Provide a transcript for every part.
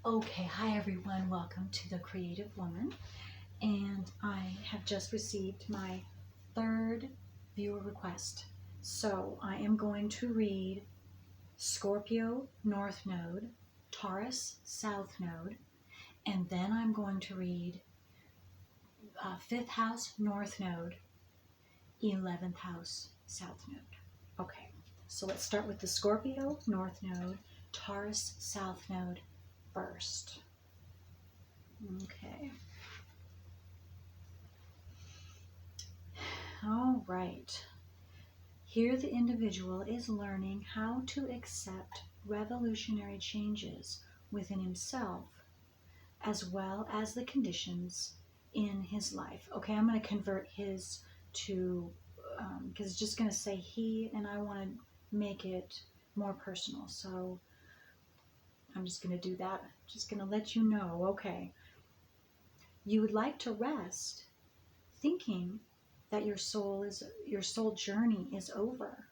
Okay, hi everyone. Welcome to The Creative Woman. And I have just received my third viewer request. So I am going to read Scorpio North Node, Taurus South Node, and then I'm going to read 5th House North Node, 11th House South Node. Okay, so let's start with the Scorpio North Node, Taurus South Node first. Okay. All right. Here the individual is learning how to accept revolutionary changes within himself as well as the conditions in his life. Okay, I'm going to convert his to, because it's just going to say he, and I want to make it more personal. So I'm just going to do that. Just going to let you know, okay. You would like to rest thinking that your soul journey is over.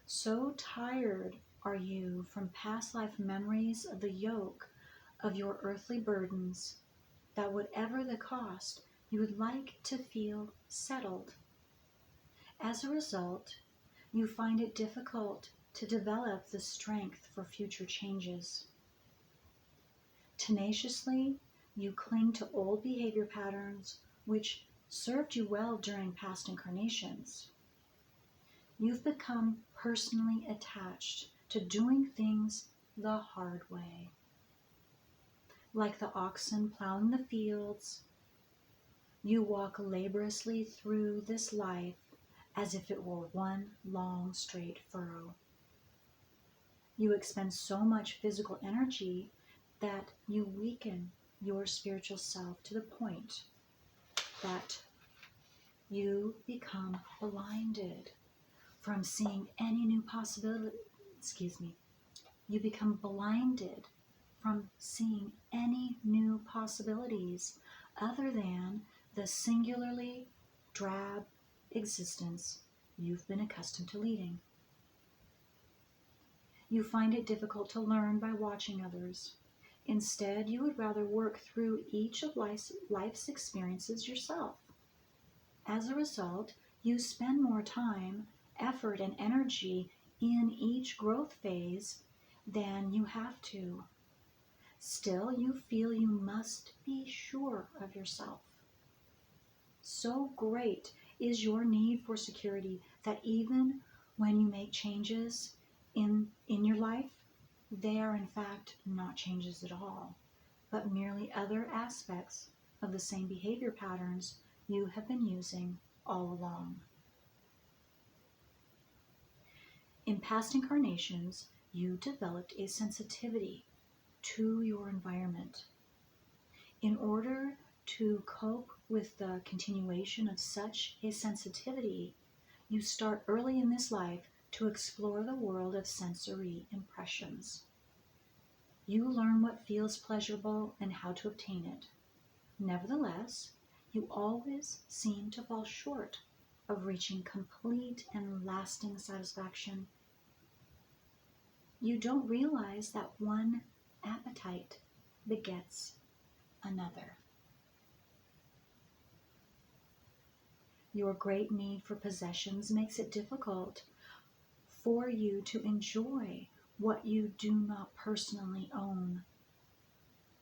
So tired are you from past life memories of the yoke of your earthly burdens that whatever the cost, you would like to feel settled. As a result, you find it difficult to develop the strength for future changes. Tenaciously, you cling to old behavior patterns which served you well during past incarnations. You've become personally attached to doing things the hard way. Like the oxen plowing the fields, you walk laboriously through this life as if it were one long straight furrow. You expend so much physical energy that you weaken your spiritual self to the point that you become blinded from seeing any new possibility. You become blinded from seeing any new possibilities other than the singularly drab existence you've been accustomed to leading. You find it difficult to learn by watching others. Instead, you would rather work through each of life's experiences yourself. As a result, you spend more time, effort, and energy in each growth phase than you have to. Still, you feel you must be sure of yourself. So great is your need for security that even when you make changes in your life, they are in fact not changes at all, but merely other aspects of the same behavior patterns you have been using all along. In past incarnations, you developed a sensitivity to your environment. In order to cope with the continuation of such a sensitivity, you start early in this life to explore the world of sensory impressions. You learn what feels pleasurable and how to obtain it. Nevertheless, you always seem to fall short of reaching complete and lasting satisfaction. You don't realize that one appetite begets another. Your great need for possessions makes it difficult for you to enjoy what you do not personally own.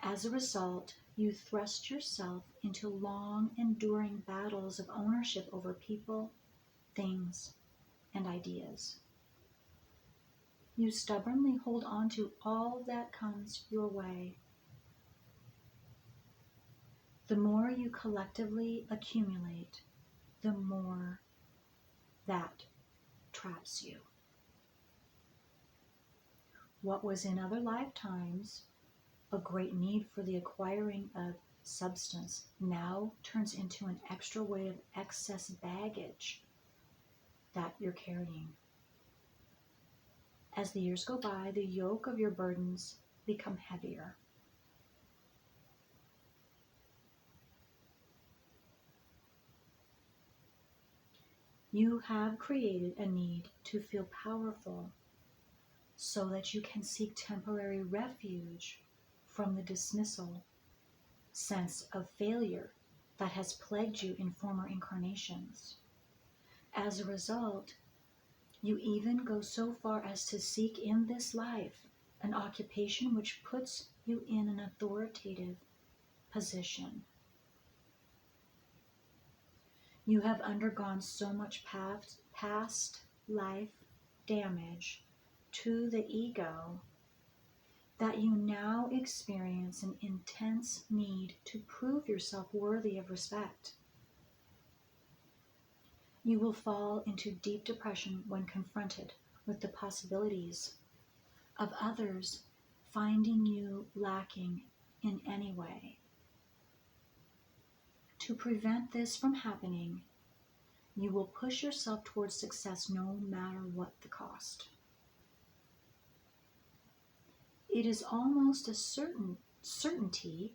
As a result, you thrust yourself into long, enduring battles of ownership over people, things, and ideas. You stubbornly hold on to all that comes your way. The more you collectively accumulate, the more that traps you. What was in other lifetimes a great need for the acquiring of substance now turns into an extra weight of excess baggage that you're carrying. As the years go by, the yoke of your burdens become heavier. You have created a need to feel powerful so that you can seek temporary refuge from the dismissal sense of failure that has plagued you in former incarnations. As a result, you even go so far as to seek in this life an occupation which puts you in an authoritative position. You have undergone so much past life damage to the ego that you now experience an intense need to prove yourself worthy of respect. You will fall into deep depression when confronted with the possibilities of others finding you lacking in any way. To prevent this from happening, you will push yourself towards success no matter what the cost. It is almost a certainty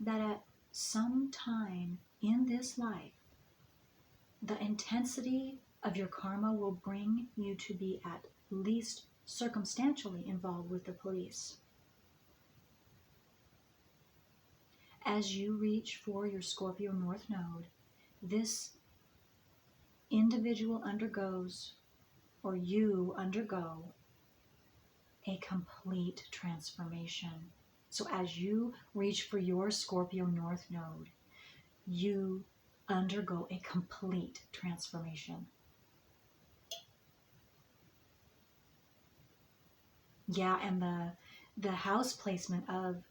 that at some time in this life, the intensity of your karma will bring you to be at least circumstantially involved with the police. As you reach for your Scorpio North Node, this individual undergoes, or you undergo, a complete transformation. So as you reach for your Scorpio North Node, you undergo a complete transformation. Yeah, and the house placement of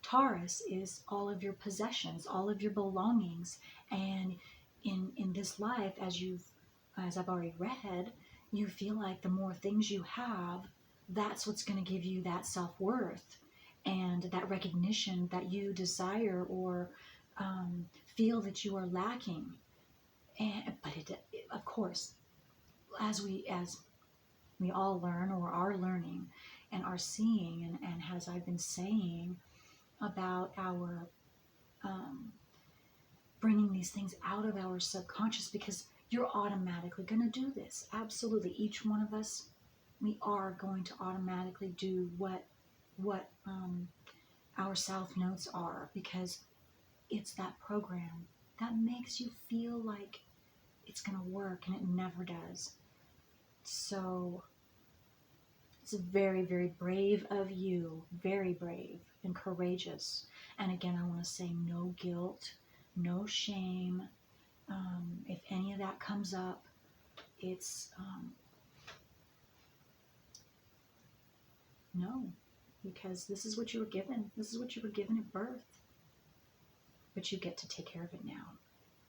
Taurus is all of your possessions, all of your belongings. And in this life, as I've already read, you feel like the more things you have, that's what's going to give you that self-worth and that recognition that you desire or feel that you are lacking. But of course, as we all learn or are learning and are seeing, and as I've been saying about our bringing these things out of our subconscious, because you're automatically going to do this. Absolutely. Each one of us, we are going to automatically do what our south nodes are, because it's that program that makes you feel like it's going to work, and it never does. So it's very, very brave of you, very brave and courageous. And again, I want to say no guilt, no shame. If any of that comes up, it's no, because this is what you were given. This is what you were given at birth. But you get to take care of it now.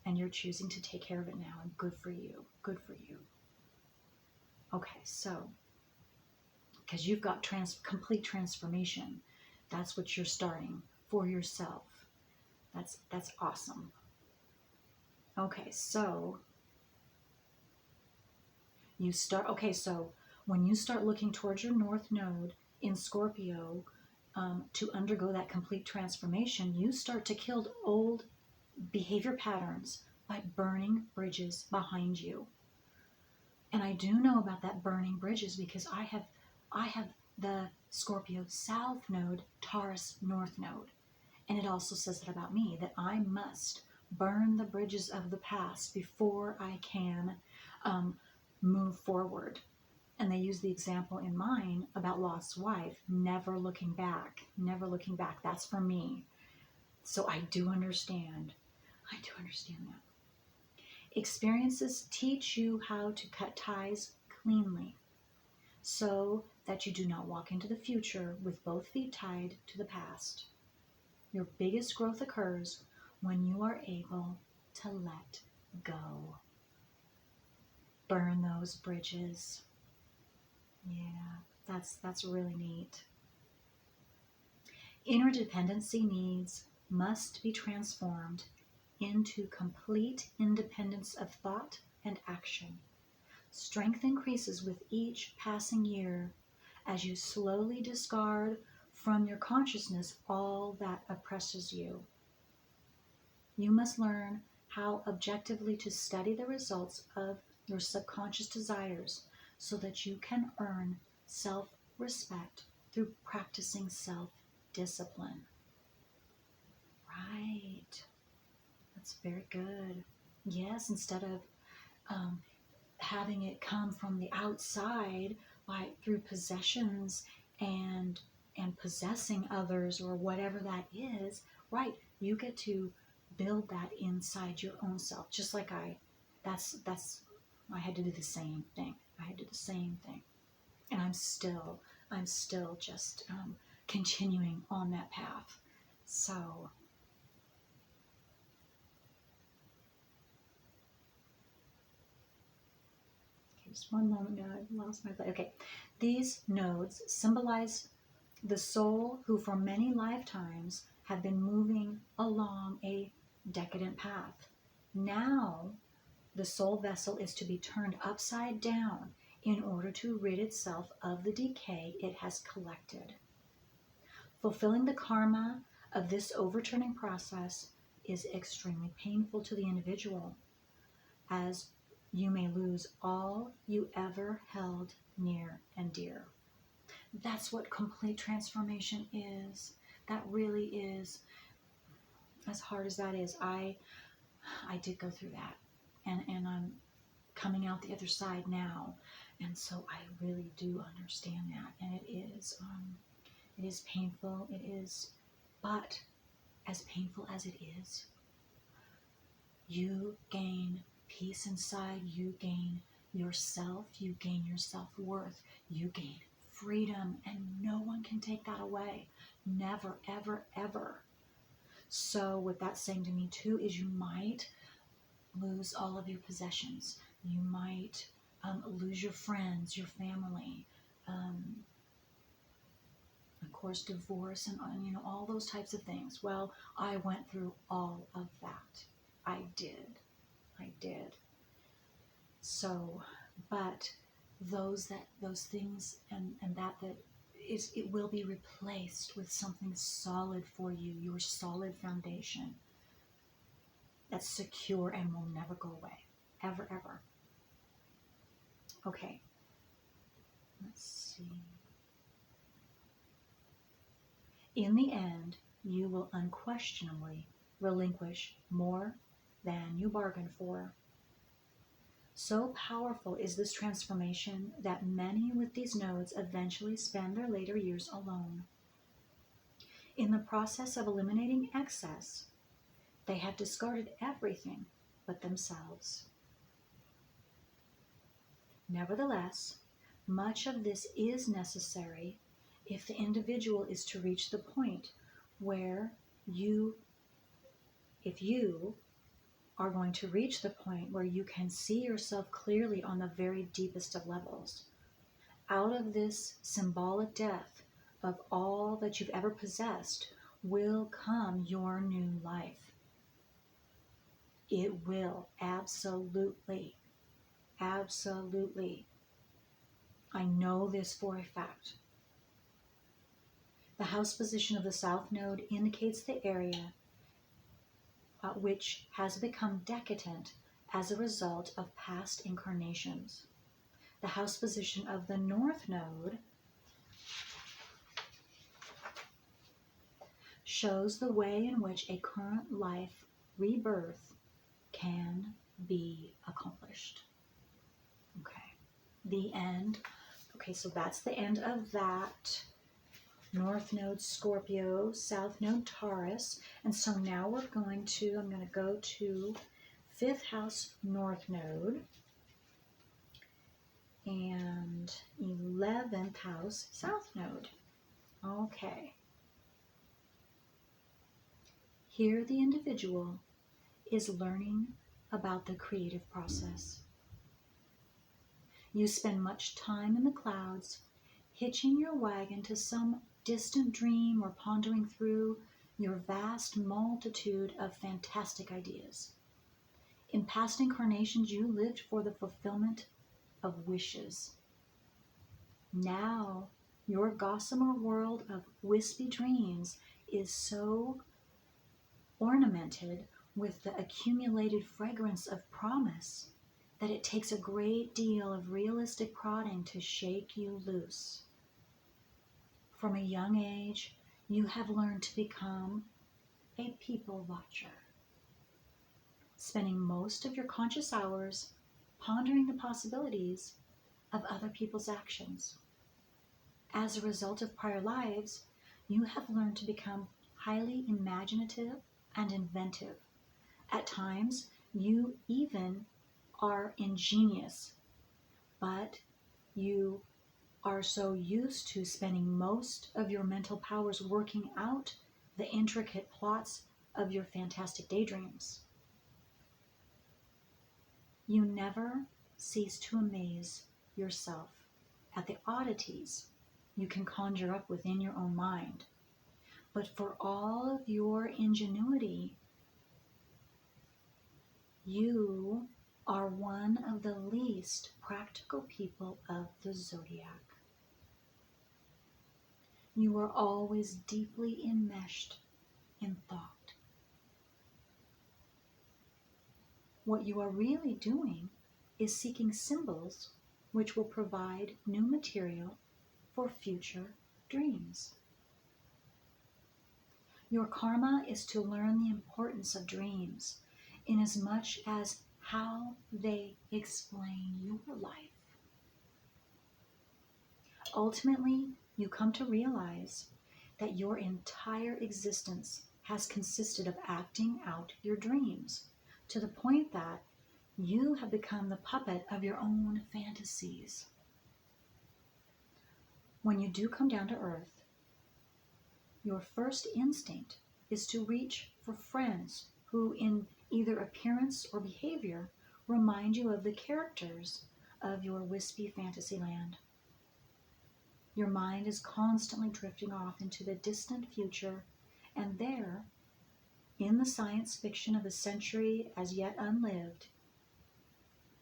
And you're choosing to take care of it now. And good for you. Good for you. Okay, so, because you've got complete transformation. That's what you're starting for yourself. That's awesome. Okay, so so when you start looking towards your North Node in Scorpio to undergo that complete transformation, you start to kill old behavior patterns by burning bridges behind you. And I do know about that burning bridges because I have the Scorpio South Node, Taurus North Node. And it also says that about me, that I must burn the bridges of the past before I can move forward. And they use the example in mine about Lot's wife, never looking back, never looking back. That's for me. So I do understand. I do understand that. Experiences teach you how to cut ties cleanly so that you do not walk into the future with both feet tied to the past. Your biggest growth occurs when you are able to let go. Burn those bridges. Yeah, that's really neat. Interdependency needs must be transformed into complete independence of thought and action. Strength increases with each passing year as you slowly discard from your consciousness all that oppresses you. You must learn how objectively to study the results of your subconscious desires so that you can earn self-respect through practicing self discipline. Right. That's very good. Yes, instead of having it come from the outside through possessions and possessing others or whatever that is, right? You get to build that inside your own self. Just like I had to do the same thing. And I'm still just continuing on that path. So just one moment now, I lost my place. Okay, these nodes symbolize the soul who for many lifetimes have been moving along a decadent path. Now, the soul vessel is to be turned upside down in order to rid itself of the decay it has collected. Fulfilling the karma of this overturning process is extremely painful to the individual, as you may lose all you ever held near and dear. That's what complete transformation is. That really is, as hard as that is. I did go through that, and I'm coming out the other side now, and so I really do understand that. And it is painful. It is, but as painful as it is, you gain peace inside. You gain yourself. You gain your self-worth. You gain freedom, and no one can take that away. Never, ever, ever. So what that's saying to me too is you might lose all of your possessions. You might lose your friends, your family, of course, divorce, and all those types of things. Well, I went through all of that. I did. So, but those things and that is, it will be replaced with something solid for you, your solid foundation that's secure and will never go away, ever, ever. Okay, let's see. In the end, you will unquestionably relinquish more than you bargained for. So powerful is this transformation that many with these nodes eventually spend their later years alone. In the process of eliminating excess, they have discarded everything but themselves. Nevertheless, much of this is necessary if the individual is to reach the point where if you are going to reach the point where you can see yourself clearly on the very deepest of levels. Out of this symbolic death of all that you've ever possessed will come your new life. It will, absolutely. Absolutely. I know this for a fact. The house position of the South Node indicates the area which has become decadent as a result of past incarnations. The house position of the North Node shows the way in which a current life rebirth can be accomplished. Okay, the end. Okay, so that's the end of that. North Node Scorpio, South Node Taurus. And so now I'm going to go to 5th house North Node and 11th house South Node. Okay. Here the individual is learning about the creative process. You spend much time in the clouds, hitching your wagon to some distant dream or pondering through your vast multitude of fantastic ideas. In past incarnations, you lived for the fulfillment of wishes. Now, your gossamer world of wispy dreams is so ornamented with the accumulated fragrance of promise that it takes a great deal of realistic prodding to shake you loose. From a young age, You have learned to become a people watcher, spending most of your conscious hours pondering the possibilities of other people's actions. As a result of prior lives, you have learned to become highly imaginative and inventive. At times, you even are ingenious, but you are so used to spending most of your mental powers working out the intricate plots of your fantastic daydreams. You never cease to amaze yourself at the oddities you can conjure up within your own mind. But for all of your ingenuity, you are one of the least practical people of the zodiac. You are always deeply enmeshed in thought. What you are really doing is seeking symbols which will provide new material for future dreams. Your karma is to learn the importance of dreams inasmuch as how they explain your life. Ultimately, you come to realize that your entire existence has consisted of acting out your dreams, to the point that you have become the puppet of your own fantasies. When you do come down to earth, your first instinct is to reach for friends who, in either appearance or behavior, remind you of the characters of your wispy fantasy land. Your mind is constantly drifting off into the distant future, and there, in the science fiction of a century as yet unlived,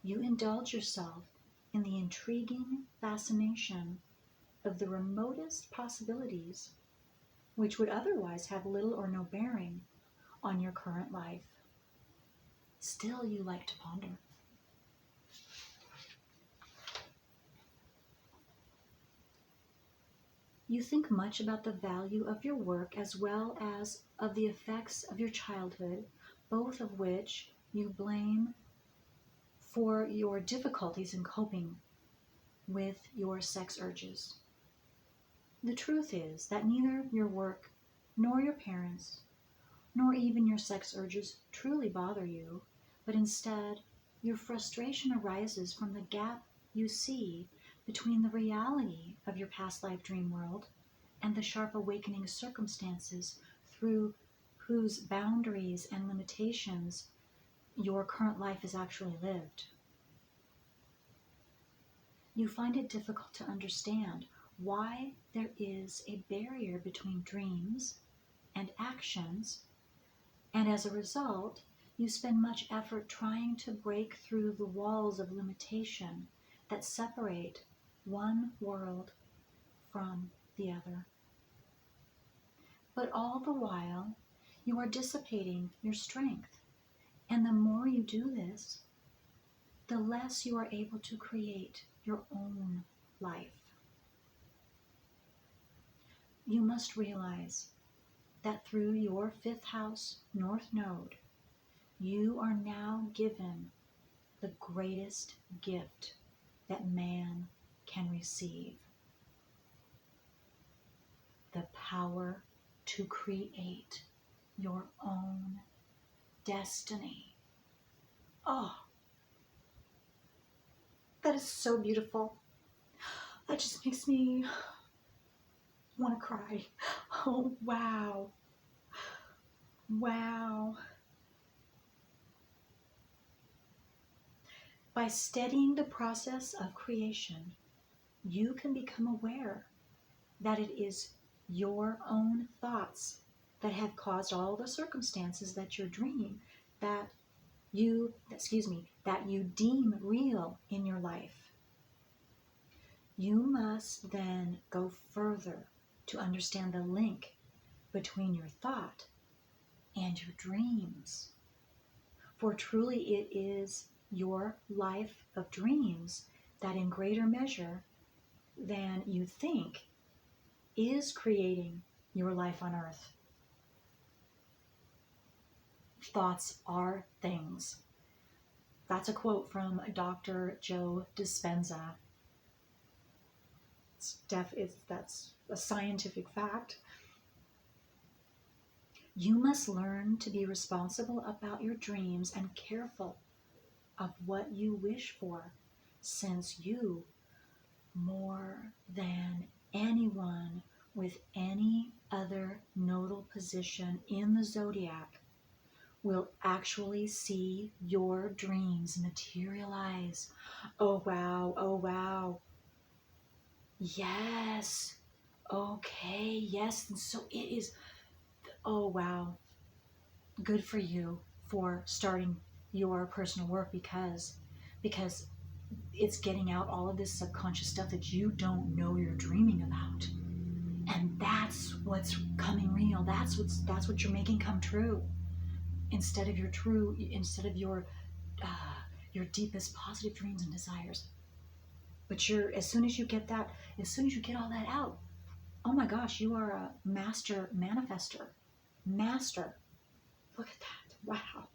you indulge yourself in the intriguing fascination of the remotest possibilities, which would otherwise have little or no bearing on your current life. Still, you like to ponder. You think much about the value of your work as well as of the effects of your childhood, both of which you blame for your difficulties in coping with your sex urges. The truth is that neither your work, nor your parents, nor even your sex urges truly bother you, but instead, your frustration arises from the gap you see between the reality of your past life dream world and the sharp awakening circumstances through whose boundaries and limitations your current life is actually lived. You find it difficult to understand why there is a barrier between dreams and actions, and as a result, you spend much effort trying to break through the walls of limitation that separate one world from the other. But all the while, you are dissipating your strength, and the more you do this, the less you are able to create your own life. You must realize that through your fifth house north node, you are now given the greatest gift that man can receive: the power to create your own destiny. Oh, that is so beautiful. That just makes me want to cry. Oh, wow. Wow. By studying the process of creation, you can become aware that it is your own thoughts that have caused all the circumstances that your dream, that you deem real in your life. You must then go further to understand the link between your thought and your dreams. For truly it is your life of dreams that in greater measure than you think is creating your life on earth. Thoughts are things. That's a quote from Dr. Joe Dispenza. That's a scientific fact. You must learn to be responsible about your dreams and careful of what you wish for, since you, more than anyone with any other nodal position in the zodiac, will actually see your dreams materialize. Oh wow, oh wow. Yes. Okay, yes. And so it is, oh wow. Good for you for starting your personal work, because it's getting out all of this subconscious stuff that you don't know you're dreaming about. And that's what's coming real. That's what you're making come true. Instead of your deepest positive dreams and desires. But as soon as you get all that out, oh my gosh, you are a master manifester. Master. Look at that. Wow.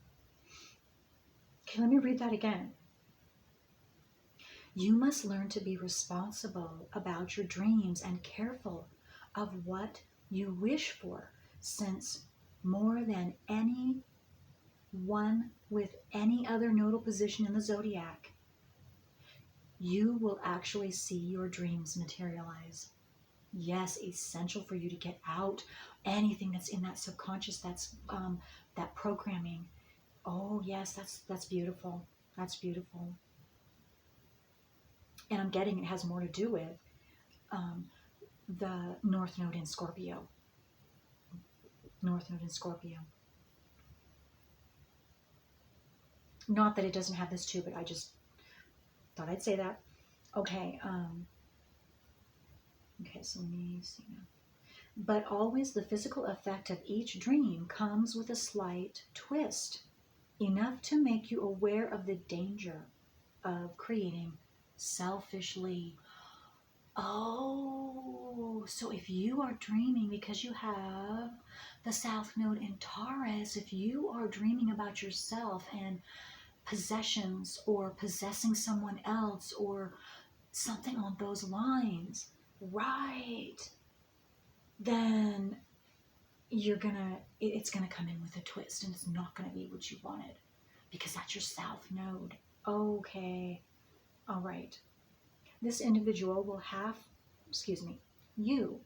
Okay, let me read that again. You must learn to be responsible about your dreams and careful of what you wish for, since more than any one with any other nodal position in the zodiac, you will actually see your dreams materialize. Yes, essential for you to get out anything that's in that subconscious, that's that programming. Oh yes, that's beautiful. That's beautiful. And I'm getting it has more to do with the North Node in Scorpio. North Node in Scorpio. Not that it doesn't have this too, but I just thought I'd say that. Okay. Okay, so let me see now. But always the physical effect of each dream comes with a slight twist, enough to make you aware of the danger of creating selfishly. Oh, so if you are dreaming, because you have the South Node in Taurus, if you are dreaming about yourself and possessions or possessing someone else or something on those lines, right, then it's gonna come in with a twist, and it's not gonna be what you wanted, because that's your South Node. Okay, all right. This individual will you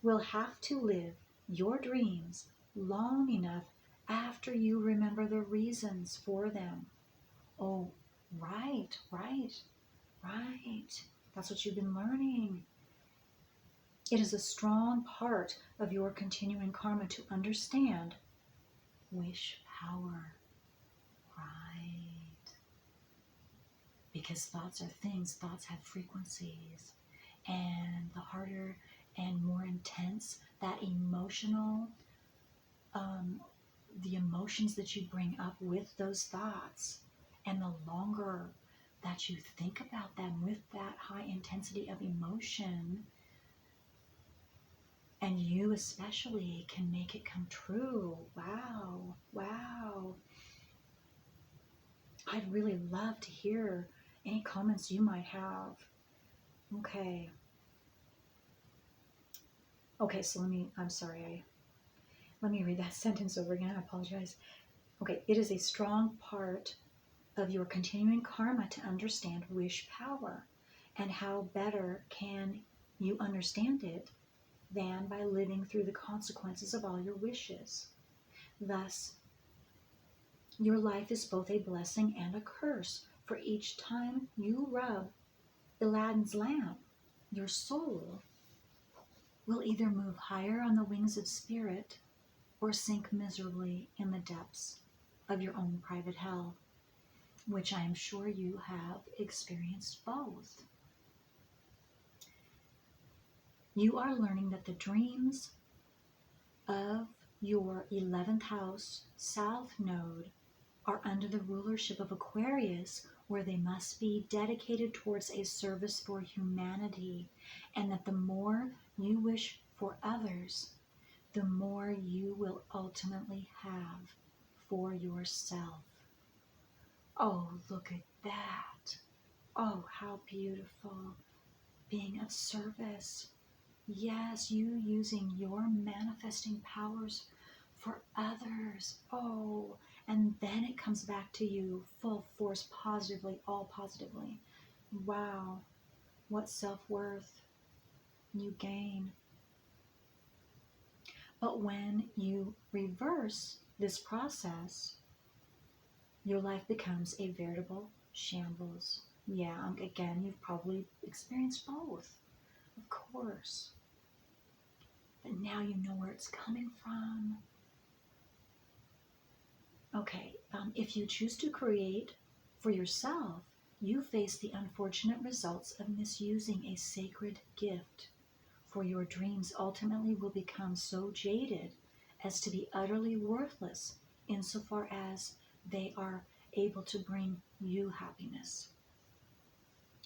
will have to live your dreams long enough after you remember the reasons for them. Oh, right. That's what you've been learning. It is a strong part of your continuing karma to understand wish power. Right. Because thoughts are things, thoughts have frequencies. And the harder and more intense that emotional, the emotions that you bring up with those thoughts, and the longer that you think about them with that high intensity of emotion, and you especially can make it come true. Wow. I'd really love to hear any comments you might have. Okay, so let me read that sentence over again. I apologize. Okay, it is a strong part of your continuing karma to understand wish power. And how better can you understand it than by living through the consequences of all your wishes? Thus, your life is both a blessing and a curse, for each time you rub Aladdin's lamp, your soul will either move higher on the wings of spirit or sink miserably in the depths of your own private hell, which I am sure you have experienced both. You are learning that the dreams of your 11th house South Node are under the rulership of Aquarius, where they must be dedicated towards a service for humanity, and that the more you wish for others, more you will ultimately have for yourself. Oh, look at that. Oh, how beautiful. Being of service. Yes, you using your manifesting powers for others. Oh, and then it comes back to you full force, positively, all positively. Wow, what self-worth you gain. But when you reverse this process, your life becomes a veritable shambles. Yeah, again, you've probably experienced both, of course. But now you know where it's coming from. Okay, if you choose to create for yourself, you face the unfortunate results of misusing a sacred gift. For your dreams ultimately will become so jaded as to be utterly worthless insofar as they are able to bring you happiness.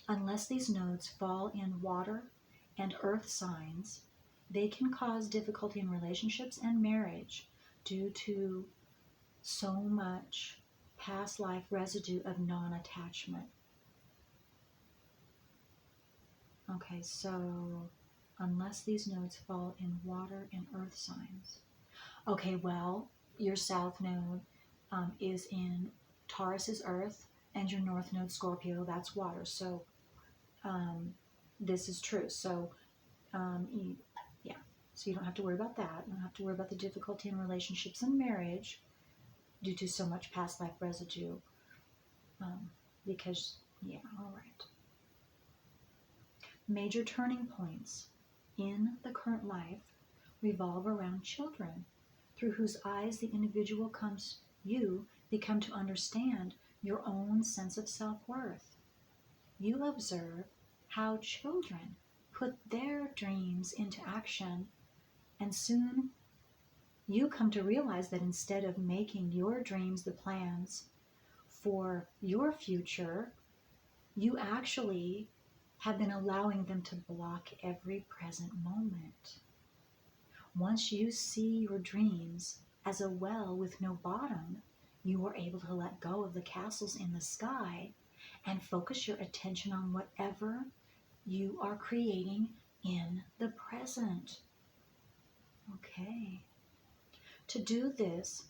Unless these nodes fall in water and earth signs, they can cause difficulty in relationships and marriage due to so much past life residue of non-attachment. Okay, so unless these nodes fall in water and earth signs. Okay, well, your south node is in Taurus is earth, and your north node Scorpio, that's water. So this is true. So so you don't have to worry about that. You don't have to worry about the difficulty in relationships and marriage due to so much past life residue. Because, yeah, all right. Major turning points in the current life revolve around children, through whose eyes the individual you become to understand your own sense of self-worth. You observe how children put their dreams into action, and soon you come to realize that instead of making your dreams the plans for your future, you actually have been allowing them to block every present moment. Once you see your dreams as a well with no bottom, you are able to let go of the castles in the sky and focus your attention on whatever you are creating in the present. Okay. To do this,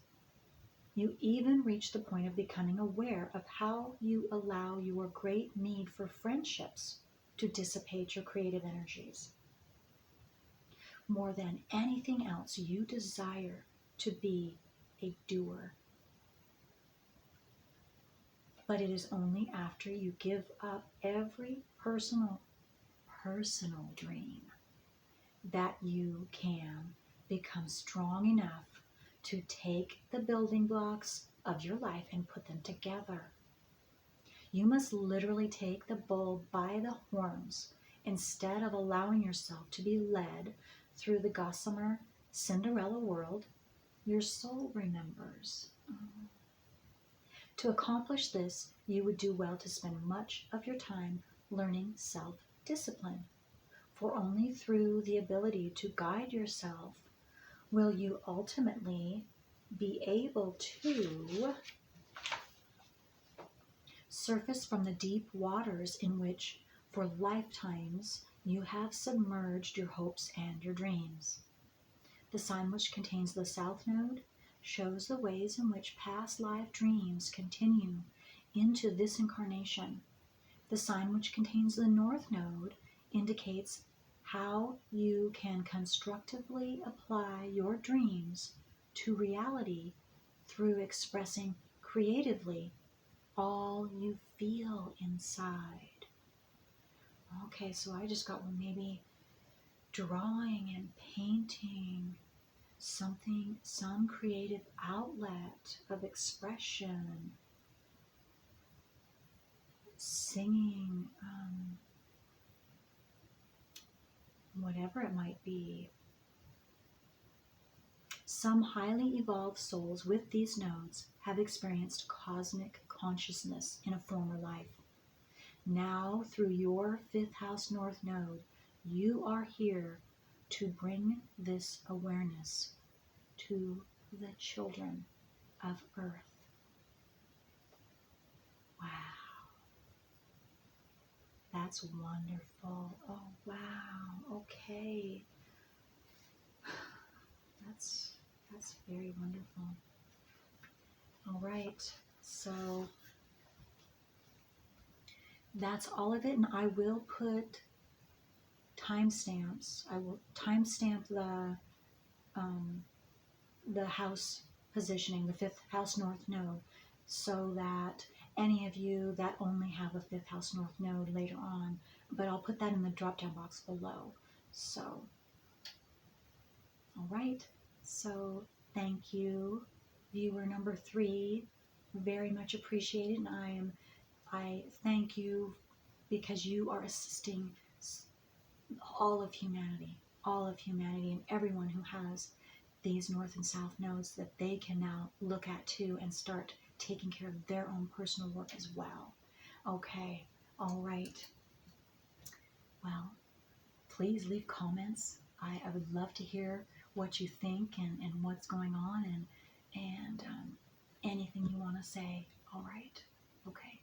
you even reach the point of becoming aware of how you allow your great need for friendships to dissipate your creative energies. More than anything else, you desire to be a doer. But it is only after you give up every personal dream that you can become strong enough to take the building blocks of your life and put them together. You must literally take the bull by the horns instead of allowing yourself to be led through the gossamer Cinderella world your soul remembers. To accomplish this, you would do well to spend much of your time learning self-discipline, for only through the ability to guide yourself will you ultimately be able to surface from the deep waters in which for lifetimes you have submerged your hopes and your dreams. The sign which contains the south node shows the ways in which past life dreams continue into this incarnation. The sign which contains the north node indicates how you can constructively apply your dreams to reality through expressing creatively all you feel inside. Okay, so I just got maybe drawing and painting, something, some creative outlet of expression, singing, whatever it might be. Some highly evolved souls with these nodes have experienced cosmic consciousness in a former life. Now, through your fifth house north node, you are here to bring this awareness. to the children of Earth. Wow. That's wonderful. Oh, wow. Okay. That's very wonderful. All right. So that's all of it, and I will put timestamps. I will timestamp the house positioning, the fifth house north node, so that any of you that only have a fifth house north node later on, but I'll put that in the drop down box below. So, all right. So thank you, viewer number 3. Very much appreciated, and I thank you because you are assisting all of humanity, and everyone who has these north and south nodes, that they can now look at too and start taking care of their own personal work as well. Okay, all right. Well, please leave comments. I would love to hear what you think and what's going on, and anything you want to say. All right. Okay.